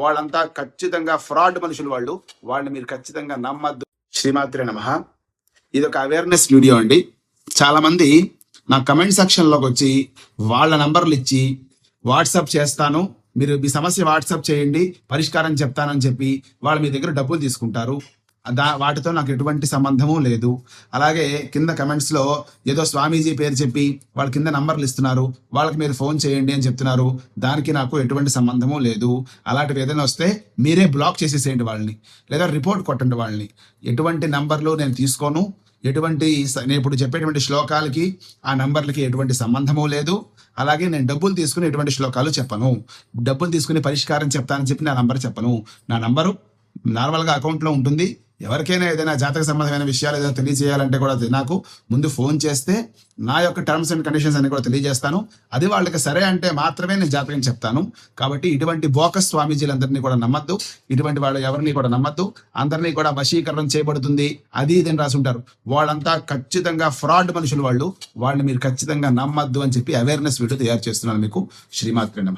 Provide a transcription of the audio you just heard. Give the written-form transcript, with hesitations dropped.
వాళ్ళంతా ఖచ్చితంగా ఫ్రాడ్ మనుషులు. వాళ్ళని మీరు ఖచ్చితంగా నమ్మద్దు. శ్రీమాత్రే నమః. ఇది ఒక అవేర్నెస్ వీడియో అండి. చాలా మంది నా కమెంట్ సెక్షన్ లోకి వచ్చి వాళ్ళ నంబర్లు ఇచ్చి వాట్సాప్ చేస్తాను, మీరు మీ సమస్య వాట్సాప్ చేయండి, పరిష్కారం చెప్తానని చెప్పి వాళ్ళు మీ దగ్గర డబ్బులు తీసుకుంటారు. వాటితో నాకు ఎటువంటి సంబంధము లేదు. అలాగే కింద కమెంట్స్ లో ఏదో స్వామీజీ పేరు చెప్పి వాళ్ళ కింద నంబర్లు ఇస్తున్నారు, వాళ్ళకి మీరు ఫోన్ చేయండి అని చెప్తున్నారు. దానికి నాకు ఎటువంటి సంబంధము లేదు. అలాంటివి ఏదైనా వస్తే మీరే బ్లాక్ చేసేసేయండి వాళ్ళని, లేదా రిపోర్ట్ కొట్టండి వాళ్ళని. ఎటువంటి నంబర్లు నేను తీసుకోను. నేను ఇప్పుడు చెప్పేటువంటి శ్లోకాలకి ఆ నంబర్లకి ఎటువంటి సంబంధము లేదు. అలాగే నేను డబ్బులు తీసుకుని ఎటువంటి శ్లోకాలు చెప్పను. డబ్బులు తీసుకుని పరిష్కారం చెప్తానని చెప్పి నా నంబర్ చెప్పను. నా నంబరు నార్మల్గా అకౌంట్లో ఉంటుంది. ఎవరికైనా ఏదైనా జాతక సంబంధమైన విషయాలు ఏదైనా తెలియజేయాలంటే కూడా నాకు ముందు ఫోన్ చేస్తే నా యొక్క టర్మ్స్ అండ్ కండిషన్స్ అన్ని కూడా తెలియజేస్తాను. అది వాళ్ళకి సరే అంటే మాత్రమే నేను జాతకం చెప్తాను. కాబట్టి ఇటువంటి బోకస్ స్వామీజీలందరినీ కూడా నమ్మద్దు. ఇటువంటి వాళ్ళు ఎవరిని కూడా నమ్మద్దు. అందరినీ కూడా వశీకరణం చేయబడుతుంది అది ఇదని రాసుంటారు. వాళ్ళంతా ఖచ్చితంగా ఫ్రాడ్ మనుషులు. వాళ్ళని మీరు ఖచ్చితంగా నమ్మద్దు అని చెప్పి అవేర్నెస్ వీడియో తయారు చేస్తున్నాను మీకు. శ్రీమాత్రే నమః.